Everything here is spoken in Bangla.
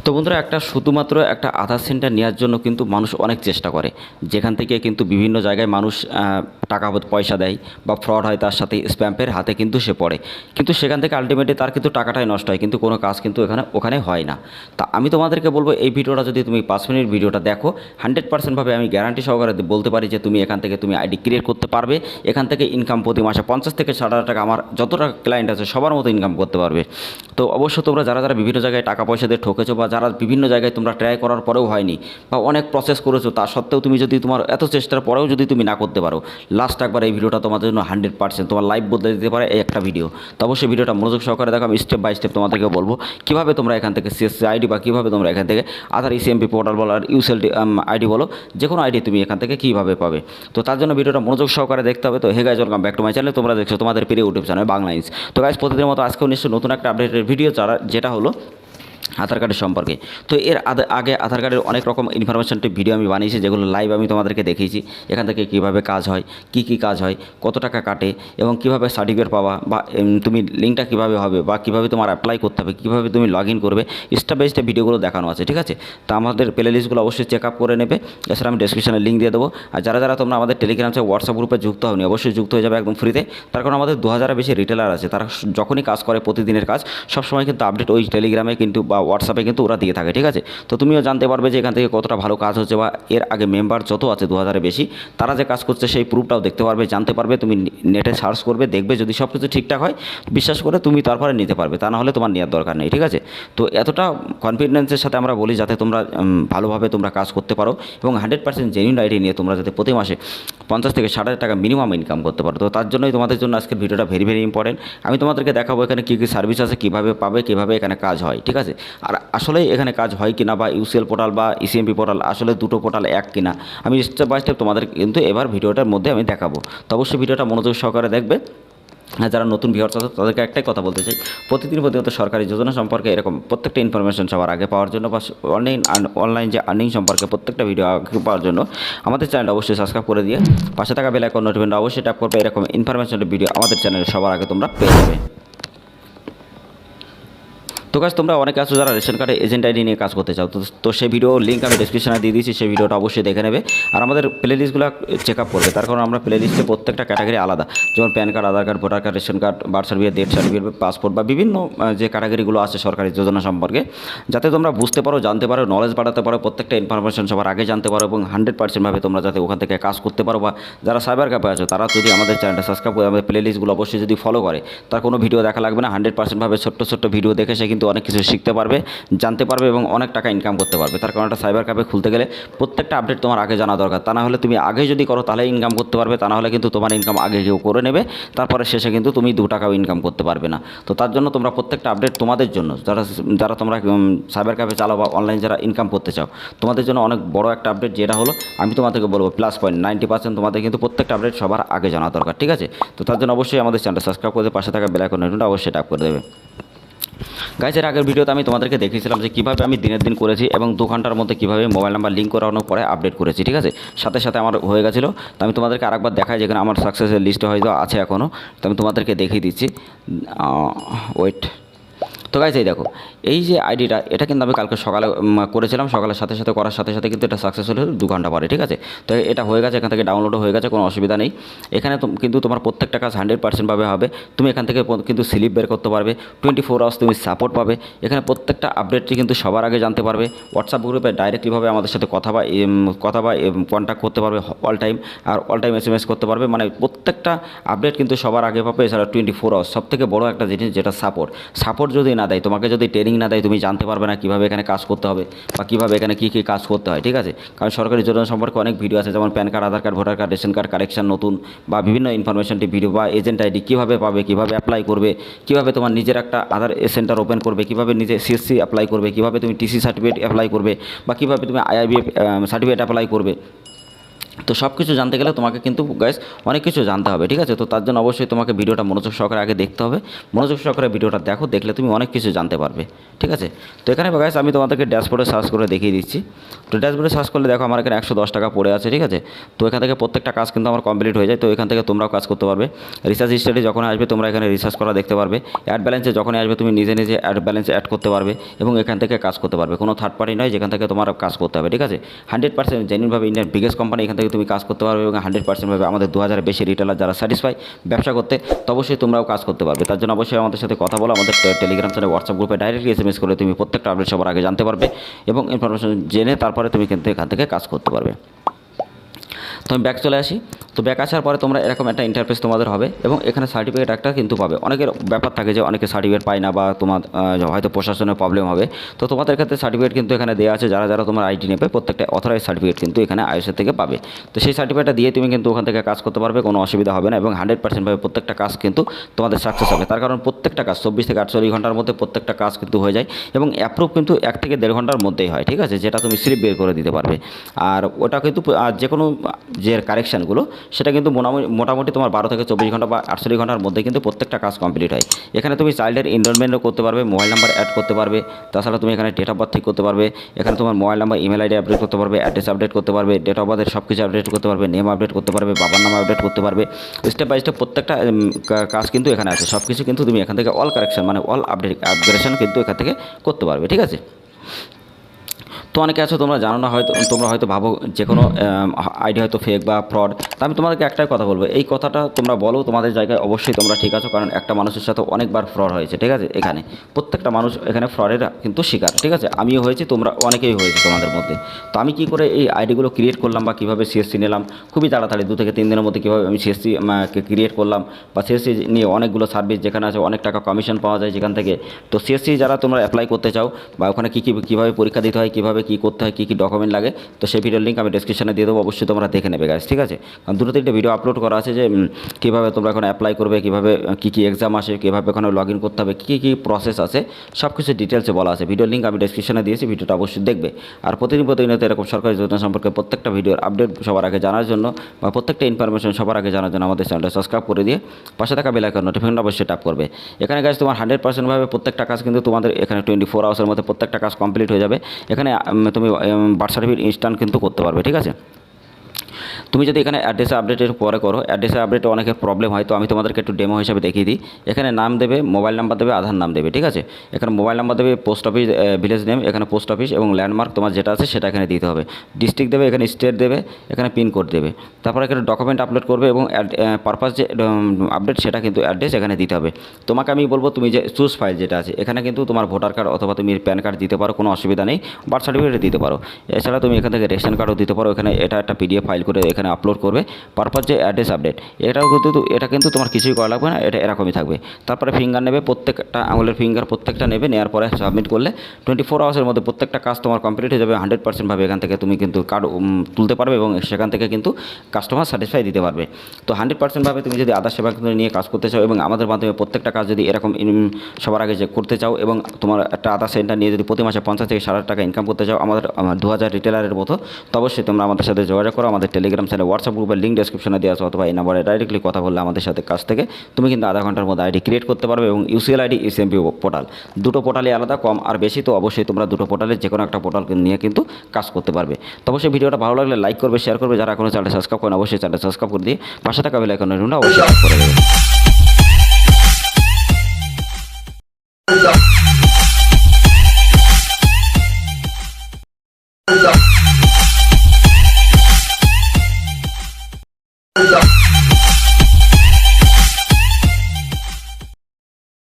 তো বন্ধুরা একটা শুধুমাত্র একটা আধার সেন্টার নেওয়ার জন্য কিন্তু মানুষ অনেক চেষ্টা করে, যেখান থেকে কিন্তু বিভিন্ন জায়গায় মানুষ টাকা পয়সা দেয় বা ফ্রড হয়, তার সাথে স্প্যাম্পের হাতে কিন্তু সে পড়ে, কিন্তু সেখান থেকে আলটিমেটলি তার কিন্তু টাকাটাই নষ্ট হয়, কিন্তু কোনো কাজ কিন্তু ওখানে হয় না। তা আমি তোমাদেরকে বলবো এই ভিডিওটা যদি তুমি 5 মিনিট ভিডিওটা দেখো, 100% আমি গ্যারান্টি সহকারে বলতে পারি যে তুমি এখান থেকে তুমি আইডি ক্রিয়েট করতে পারবে। এখান থেকে ইনকাম প্রতি মাসে 50 থেকে 60 হাজার টাকা, আমার যত টাকা ক্লায়েন্ট আছে সবার মতো ইনকাম করতে পারবে। তো অবশ্য তোমরা যারা যারা বিভিন্ন জায়গায় টাকা পয়সা দিয়ে ঠকেছো, বা যারা বিভিন্ন জায়গায় তোমরা ট্রাই করার পরেও হয়নি, বা অনেক প্রসেস করেছো, তা সত্ত্বেও তুমি যদি তোমার এত চেষ্টার পরেও যদি তুমি না করতে পারো, লাস্ট একবার এই ভিডিওটা তোমাদের জন্য 100% তোমার লাইফ বদলে দিতে পারে এই একটা ভিডিও। তো অবশ্যই ভিডিওটা মনোযোগ সহকারে দেখো, আমি স্টেপ বাই স্টেপ তোমাদেরকে বলবো কীভাবে তোমরা এখান থেকে সিএসসি আইডি বা কীভাবে তোমরা এখান থেকে আধার ইসিএমপি পোর্টাল বলো আর ইউসেল আইডি বলো, যে কোনো আইডি তুমি এখান থেকে কীভাবে পাবে। তো তার জন্য ভিডিওটা মনোযোগ সহকারে দেখতে হবে। তো hey guys, welcome back to my channel. তোমরা দেখছো তোমাদের প্রিয় ইউটিউব চ্যানেল বাংলা ইন্স। তো গাইজ, প্রতিদিনের মতো আজকেও নিশ্চয়ই নতুন একটা আপডেটের ভিডিও, যেটা হলো আধার কার্ডের সম্পর্কে। তো এর আগে আধার কার্ডের অনেক রকম ইনফরমেশনটি ভিডিও আমি বানিয়েছি, যেগুলো লাইভ আমি তোমাদেরকে দেখিয়েছি এখান থেকে কীভাবে কাজ হয়, কী কাজ হয়, কত টাকা কাটে, এবং কীভাবে সার্টিফিকেট পাওয়া, বা তুমি লিঙ্কটা কীভাবে হবে, বা কীভাবে তোমার অ্যাপ্লাই করতে হবে, কীভাবে তুমি লগ ইন করবে, স্টেপ বাই স্টেপ ভিডিওগুলো দেখানো আছে, ঠিক আছে। তো আমাদের প্লে লিস্টগুলো অবশ্যই চেক আপ করে নেবে। এছাড়া আমি ডেসক্রিপশনে লিঙ্ক দিয়ে দেবো। আর যারা যারা তোমরা আমাদের টেলিগ্রাম থেকে হোয়াটসঅ্যাপ গ্রুপে যুক্ত হওনি, অবশ্যই যুক্ত হয়ে যাবে একদম ফ্রিতে। তার কারণ আমাদের 2000-এর বেশি রিটেলার আছে, তারা যখনই কাজ করে প্রতিদিনের কাজ সবসময় কিন্তু আপডেট ওই টেলিগ্রামে কিন্তু বা হোয়াটসঅ্যাপে কিন্তু ওরা দিয়ে থাকে, ঠিক আছে। তো তুমিও জানতে পারবে যে এখান থেকে কতটা ভালো কাজ হচ্ছে, বা এর আগে মেম্বার যত আছে 2000-এর বেশি, তারা যে কাজ করছে সেই প্রুফটাও দেখতে পারবে, জানতে পারবে। তুমি নেটে সার্চ করবে, দেখবে, যদি সব কিছু ঠিকঠাক হয় বিশ্বাস করে তুমি তারপরে নিতে পারবে, তা না হলে তোমার নেওয়ার দরকার নেই, ঠিক আছে। তো এতটা কনফিডেন্সের সাথে আমরা বলি যাতে তোমরা ভালোভাবে তোমরা কাজ করতে পারো, এবং 100% জেনুইন আইডি নিয়ে তোমরা যাতে প্রতি মাসে 50 থেকে 60 হাজার টাকা মিনিমাম ইনকাম করতে পারো। তো তার জন্যই তোমাদের জন্য আজকের ভিডিওটা ভেরি ভেরি ইম্পর্টেন্ট। আমি তোমাদেরকে দেখাবো এখানে কী কী সার্ভিস আছে, কীভাবে পাবে, কীভাবে এখানে কাজ হয়, ঠিক আছে। আর আসলেই এখানে কাজ হয় কিনা, বা ইউসিএল পোর্টাল বা ইসিএমপি পোর্টাল আসলে দুটো পোর্টাল এক কিনা, আমি স্টেপ বাই স্টেপ তোমাদের কিন্তু এবার ভিডিওটার মধ্যে আমি দেখাবো। তো অবশ্যই ভিডিওটা মনোযোগ সহকারে দেখবে। যারা নতুন ভিউয়ার্স আছে তাদেরকে একটাই কথা বলতে চাই, প্রতিদিন প্রতিনিয়ত সরকারি যোজনা সম্পর্কে এরকম প্রত্যেকটা ইনফরমেশন সবার আগে পাওয়ার জন্য, বা অনলাইন যে আর্নিং সম্পর্কে প্রত্যেকটা ভিডিও আগে পাওয়ার জন্য আমাদের চ্যানেলটা অবশ্যই সাবস্ক্রাইব করে দিয়ে পাশে থাকা বেল আইকন নোটিফিকেশন অবশ্যই ট্যাপ করবে। এরকম ইনফরমেশনের ভিডিও আমাদের চ্যানেলে সবার আগে তোমরা পেয়ে যাবে। তো কাজ তোমরা অনেকে আছো যারা রেশন কার্ডে এজেন্ট আইডি নিয়ে কাজ করতে চাও, তো সেই ভিডিও লিঙ্ক আমি ডেসক্রিপশনে দিয়ে দিয়েছি, সেই ভিডিওটা অবশ্যই দেখে নেবে। আর আমাদের প্লে লিস্টগুলো চেক আপ করবে, তার কারণ আমরা প্লে লিস্টে প্রত্যেকটা ক্যাটাগরি আলাদা, যেমন PAN card, Aadhaar card, voter card, ration card, birth certificate, death certificate, passport, বা বিভিন্ন যে ক্যাটাগরিগুলো আছে সরকারি যোজনা সম্পর্কে, যাতে তোমরা বুঝতে পারো, জানতে পারো, নলেজ বাড়াতে পারো, প্রত্যেকটা ইনফরমেশন সবার আগে জানতে পারো, এবং 100%ভাবে তোমরা যাতে ওখান থেকে কাজ করতে পারো। বা যারা সাইবার ক্যাফে আছো তারা যদি আমাদের চ্যানেলটা সাবস্ক্রাইব করে আমাদের প্লে লিস্টগুলো অবশ্যই যদি ফলো করে, তার কোনো ভিডিও দেখা লাগবে না, 100%ভাবে ছোট্ট ভিডিও দেখে সে কিন্তু অনেক কিছু শিখতে পারবে, জানতে পারবে, এবং অনেক টাকা ইনকাম করতে পারবে। তার কারণ একটা সাইবার ক্যাফে খুলতে গেলে প্রত্যেকটা আপডেট তোমার আগে জানা দরকার, তা না হলে তুমি আগে যদি করো তাহলে ইনকাম করতে পারবে, তা না হলে কিন্তু তোমার ইনকাম আগে কেউ করে নেবে, তারপরে শেষে কিন্তু তুমি 2 টাকাও ইনকাম করতে পারবে না। তো তার জন্য তোমরা প্রত্যেকটা আপডেট তোমাদের জন্য, যারা তোমরা সাইবার ক্যাফে চালাও বা অনলাইন যারা ইনকাম করতে চাও, তোমাদের জন্য অনেক বড় একটা আপডেট, যেটা হলো আমি তোমাদেরকে বলবো প্লাস পয়েন্ট 90% তোমাদের কিন্তু প্রত্যেকটা আপডেট সবার আগে জানা দরকার, ঠিক আছে। তো তার জন্য অবশ্যই আমাদের চ্যানেলটা সাবস্ক্রাইব করে পাশে থাকা বেল আইকনটা অবশ্যই ট্যাপ করে দেবে। গাইজ, এর আগের ভিডিওতে আমি তোমাদেরকে দেখিয়েছিলাম যে কীভাবে আমি দিনের দিন করেছি, এবং 2 ঘন্টার মধ্যে কীভাবে মোবাইল নাম্বার লিঙ্ক করানোর পরে আপডেট করেছি, ঠিক আছে। সাথে সাথে আমার হয়ে গেছিলো। তো আমি তোমাদেরকে আরেকবার দেখাই, যেখানে আমার সাকসেসের লিস্টে হয়তো আছে এখনও, তো আমি তোমাদেরকে দেখিয়ে দিচ্ছি। ওয়েট। তো গাইজ, এই দেখো, এই যে আইডিটা, এটা কিন্তু আমি কালকে সকালে করেছিলাম, সকালের সাথে সাথে করার সাথে সাথে কিন্তু এটা সাকসেসফুল হলো 2 ঘন্টা পরে, ঠিক আছে। তো এটা হয়ে গেছে, এখান থেকে ডাউনলোডও হয়ে গেছে, কোনো অসুবিধা নেই। এখানে কিন্তু তোমার প্রত্যেকটা কাজ 100%ভাবে হবে। তুমি এখান থেকে কিন্তু স্লিপ বের করতে পারবে, 24 আওয়ার্স তুমি সাপোর্ট পাবে। এখানে প্রত্যেকটা আপডেটটি কিন্তু সবার আগে জানতে পারবে। হোয়াটসঅ্যাপ গ্রুপে ডাইরেক্টলিভাবে আমাদের সাথে কথা বা কন্ট্যাক্ট করতে পারবে অল টাইম, আর অল টাইম SMS করতে পারবে, মানে প্রত্যেকটা আপডেট কিন্তু সবার আগে পাবে। এছাড়া 24 আওয়ার্স সবথেকে বড় একটা জিনিস, যেটা সাপোর্ট যদি না দেয়, তোমাকে যদি ট্রেনিং না দেয়, তুমি জানতে পারবে না কীভাবে এখানে কাজ করতে হবে, বা কীভাবে এখানে কী কাজ করতে হয়, ঠিক আছে। কারণ সরকারি যোজনা সম্পর্কে অনেক ভিডিও আছে, যেমন PAN card, Aadhaar card, voter card, ration card correction নতুন, বা বিভিন্ন ইনফরমেশনটি ভিডিও, বা এজেন্ট আইডি কীভাবে পাবে, কীভাবে অ্যাপ্লাই করবে, কীভাবে তোমার নিজের একটা আধার সেন্টার ওপেন করবে, কীভাবে নিজে CSC অ্যাপ্লাই করবে, কীভাবে তুমি TC সার্টিফিকেট অ্যাপ্লাই করবে, বা কীভাবে তুমি IIBF সার্টিফিকেট অ্যাপ্লাই করবে, তো সব কিছু জানতে গেলে তোমাকে কিন্তু গাইস অনেক কিছু জানতে হবে, ঠিক আছে। তো তার জন্য অবশ্যই তোমাকে ভিডিওটা মনোযোগ সহকারে আগে দেখতে হবে। মনোযোগ সহকারে ভিডিওটা দেখো, দেখলে তুমি অনেক কিছু জানতে পারবে, ঠিক আছে। তো এখানে গাইস আমি তোমাদেরকে ড্যাশবোর্ডে সার্চ করে দেখিয়ে দিচ্ছি। তো ড্যাশবোর্ডে সার্চ করলে দেখো আমার এখানে 110 টাকা পড়ে আছে, ঠিক আছে। তো এখান থেকে প্রত্যেকটা কাজ কিন্তু আমার কমপ্লিট হয়ে যায়। তো এখান থেকে তোমরাও কাজ করতে পারবে। রিসার্চ হিস্ট্রি যখন আসবে তোমরা এখানে রিসার্চ করা দেখতে পারবে। অ্যাড ব্যালেন্সে যখন আসবে তুমি নিজে নিজে অ্যাড ব্যালেন্স অ্যাড করতে পারবে এবং এখান থেকে কাজ করতে পারবে। কোনো থার্ড পার্টি নয় যেখান থেকে তোমার কাজ করতে হবে, ঠিক আছে। 100% জেনুইনভাবে ইন্ডিয়ান বিগেস্ট কোম্পানি, এখান থেকে তুমি কাজ করতে পারবে এবং 100% ভাবে আমাদের 2000 বেশি রিটেলার যারা স্যাটিসফাই ব্যবসা করতে, তো অবশ্যই তোমরাও কাজ করতে পারবে। তার জন্য অবশ্যই আমাদের সাথে কথা বলো, আমাদের টেলিগ্রাম চ্যানেল হোয়াটসঅ্যাপ গ্রুপে ডাইরেক্টলি SMS করে তুমি প্রত্যেকটা আপডেট সবার আগে জানতে পারবে এবং ইনফরমেশন জেনে তারপরে তুমি কিন্তু এখান থেকে কাজ করতে পারবে। তো আমি ব্যাক চলে আসি। তো ব্যাক আসার পরে তোমরা এরকম একটা ইন্টারফেস তোমাদের হবে এবং এখানে সার্টিফিকেট একটা কিন্তু পাবে। অনেকের ব্যাপার থাকে যে অনেকে সার্টিফিকেট পায় না বা তোমার হয়তো প্রশাসনের প্রবলেম হবে। তো তোমাদের ক্ষেত্রে সার্টিফিকেট কিন্তু এখানে দেওয়া আছে। যারা যারা তোমার আইডি নেবে প্রত্যেকটা অথরাইজ সার্টিফিকেট কিন্তু এখানে আইএসএ থেকে পাবে। তো সেই সার্টিফিকেটটা দিয়ে তুমি কিন্তু ওখান থেকে কাজ করতে পারবে, কোনো অসুবিধা হবে না এবং 100% ভাবে প্রত্যেকটা কাজ কিন্তু তোমাদের সাকসেস হবে। তার কারণ প্রত্যেকটা কাজ 24 থেকে 48 ঘন্টার মধ্যে প্রত্যেকটা কাজ কিন্তু হয়ে যায় এবং অ্যাপ্রুভ কিন্তু 1 থেকে 1.5 ঘন্টার মধ্যেই হয়, ঠিক আছে। যেটা তুমি স্লিপ বের করে দিতে পারবে। আর ওটা কিন্তু যে কোনো যে কারেকশানগুলো সেটা কিন্তু মোটামুটি তোমার 12 থেকে 24 ঘন্টা বা 48 ঘন্টার মধ্যে কিন্তু প্রত্যেকটা কাজ কমপ্লিট হয়। এখানে তুমি চাইল্ডের এনরোলমেন্টও করতে পারবে, মোবাইল নাম্বার অ্যাড করতে পারবে, তাছাড়া তুমি এখানে ডেট অফ বার্থ ঠিক করতে পারবে, এখানে তোমার mobile number email ID update করতে পারবে, অ্যাড্রেস আপডেট করতে পারবে, ডেট অফ বার্থের সব কিছু আপডেট করতে পারবে, নেম আপডেট করতে পারবে, বাবার নাম আপডেট করতে পারবে। স্টেপ বাই স্টেপ প্রত্যেকটা কাজ কিন্তু এখানে আছে। সব কিছু কিন্তু তুমি এখান থেকে অল কারেকশন মানে অল আপগ্রেডেশন কিন্তু এখান থেকে করতে পারবে, ঠিক আছে। তো অনেকে আছো তোমরা জানো না, হয়তো তোমরা হয়তো ভাবো যে কোনো আইডি হয়তো ফেক বা ফ্রড। তা আমি তোমাদেরকে একটাই কথা বলবো, এই কথাটা তোমরা বলো তোমাদের জায়গায় অবশ্যই তোমরা ঠিক আছো, কারণ একটা মানুষের সাথে অনেকবার ফ্রড হয়েছে, ঠিক আছে। এখানে প্রত্যেকটা মানুষ এখানে ফ্রডের কিন্তু শিকার, ঠিক আছে। আমিও হয়েছি, তোমরা অনেকেই হয়েছে তোমাদের মধ্যে। তো আমি কী করে এই আইডিগুলো ক্রিয়েট করলাম বা কীভাবে সিএসসি নিলাম খুবই তাড়াতাড়ি 2 থেকে 3 দিনের মধ্যে কীভাবে আমি সিএসসি ক্রিয়েট করলাম বা সিএসসি নিয়ে অনেকগুলো সার্ভিস যেখানে আছে অনেক টাকা কমিশন পাওয়া যায় যেখান থেকে। তো সিএসসি যারা তোমরা অ্যাপ্লাই করতে চাও বা ওখানে কীভাবে পরীক্ষা দিতে হয়, কীভাবে কী করতে হয়, কী ডকুমেন্ট লাগে, তো সেই ভিডিওর লিঙ্ক আমি ডেসক্রিপশনে দিয়ে দেবো, অবশ্যই তোমরা দেখে নেবে গাইস, ঠিক আছে। কারণ 2-3টে ভিডিও আপলোড করা আছে যে কীভাবে তোমরা এখন অ্যাপ্লাই করবে, কীভাবে কী এক্সাম আসে, কীভাবে ওখানে লগ ইন করতে হবে, কী প্রসেস আছে, সব কিছু ডিটেলসে বলা আছে। ভিডিওর লিঙ্ক আমি ডেসক্রিপশনে দিয়েছি, ভিডিওটা অবশ্যই দেখবে। আর প্রতিনিয়ত এরকম সরকারি যোজনা সম্পর্কে প্রত্যেকটা ভিডিওর আপডেট সবার আগে জানার জন্য বা প্রত্যেকটা ইনফরমেশন সবার আগে জানার জন্য আমাদের চ্যানেলটা সাবস্ক্রাইব করে দিয়ে পাশে থাকা বেল আইকন নোটিফিকেশন অবশ্যই ট্যাপ করবে। এখানে গাইস তোমার 100% ভাবে প্রত্যেকটা কাজ কিন্তু তোমাদের এখানে 24 আওয়ার্সের মধ্যে প্রত্যেকটা কাজ কমপ্লিট হয়ে যাবে। এখানে তুমি বার্থ সার্টিফিকেট ইনস্ট্যান্ট কিন্তু করতে পারবে, ঠিক আছে। তুমি যদি এখানে অ্যাড্রেসে আপডেটের পরে করো, অ্যাড্রেসে আপডেটে অনেকের প্রবলেম হয়, তো আমি তোমাদেরকে একটু ডেমো হিসাবে দেখিয়ে দিই। এখানে নাম দেবে, মোবাইল নাম্বার দেবে, আধার নাম দেবে, ঠিক আছে। এখানে মোবাইল নাম্বার দেবে, পোস্ট অফিস ভিলেজ নেম, এখানে পোস্ট অফিস এবং ল্যান্ডমার্ক তোমার যেটা আছে সেটা এখানে দিতে হবে। ডিস্ট্রিক্ট দেবে, এখানে স্টেট দেবে, এখানে পিনকোড দেবে। তারপরে এখানে ডকুমেন্ট আপলোড করবে এবং পারপাস যে আপডেট সেটা কিন্তু অ্যাড্রেস এখানে দিতে হবে। তোমাকে আমি বলবো তুমি যে চুজ ফাইল যেটা আছে এখানে কিন্তু তোমার ভোটার কার্ড অথবা তুমি প্যান কার্ড দিতে পারো, কোনো অসুবিধা নেই। বার্থ সার্টিফিকেট দিতে পারো। এছাড়া তুমি এখান থেকে রেশন কার্ডও দিতে পারো। এখানে এটা একটা PDF ফাইল করে এখানে আপলোড করবে। পারপাস যে অ্যাড্রেস আপডেট এটা কিন্তু তোমার কিছুই করা লাগবে না, এটা এরকমই থাকবে। তারপরে ফিঙ্গার নেবে, প্রত্যেকটা আঙুলের ফিঙ্গার প্রত্যেকটা নেবে, নেওয়ার পরে সাবমিট করলে 24 আওয়ার্সের মধ্যে প্রত্যেকটা কাজ তোমার কমপ্লিট হয়ে যাবে। 100% ভাবে এখান থেকে তুমি কিন্তু কার্ড তুলতে পারবে এবং সেখান থেকে কিন্তু কাস্টমার স্যাটিসফাই দিতে পারবে। তো 100% ভাবে তুমি যদি আধার সেবা কেন্দ্র নিয়ে কাজ করতে চাও এবং আমাদের মাধ্যমে প্রত্যেকটা কাজ যদি এরকম সবার আগে যে করতে চাও এবং তোমার একটা আধার সেন্টার নিয়ে যদি প্রতি মাসে 50 থেকে 60 টাকা ইনকাম করতে চাও আমাদের 2000 রিটেলারের মতো, তো অবশ্যই তোমরা আমাদের সাথে যোগাযোগ করো। আমাদের টেলিগ্রাম চ্যানেল হোয়াটসঅ্যাপ গ্রুপের লিঙ্ক ডেসক্রিপশনে দেওয়া আছে, অথবা এই নাম্বারে ডাইরেক্টলি কথা বললে আমাদের সাথে কাছ থেকে তুমি কিন্তু আধা ঘন্টার মধ্যে আইডি ক্রিয়েট করতে পারবে এবং UCL আইডি SMP পোর্টাল দুটো পোর্টালই আলাদা, কম আর বেশি। তো অবশ্যই তোমরা দুটো পোর্টালের যে কোনো একটা পোর্টাল নিয়ে কিন্তু কাজ করতে পারবে। তো অবশ্যই ভিডিওটা ভালো লাগলে লাইক করবে, শেয়ার করবে। যারা এখনো চ্যানেলটা সাবস্ক্রাইব করেন অবশ্যই চ্যানেলটা সাবস্ক্রাইব করে দিয়ে পাশে থাকা বেল আইকনের অবশ্যই করে দেবে।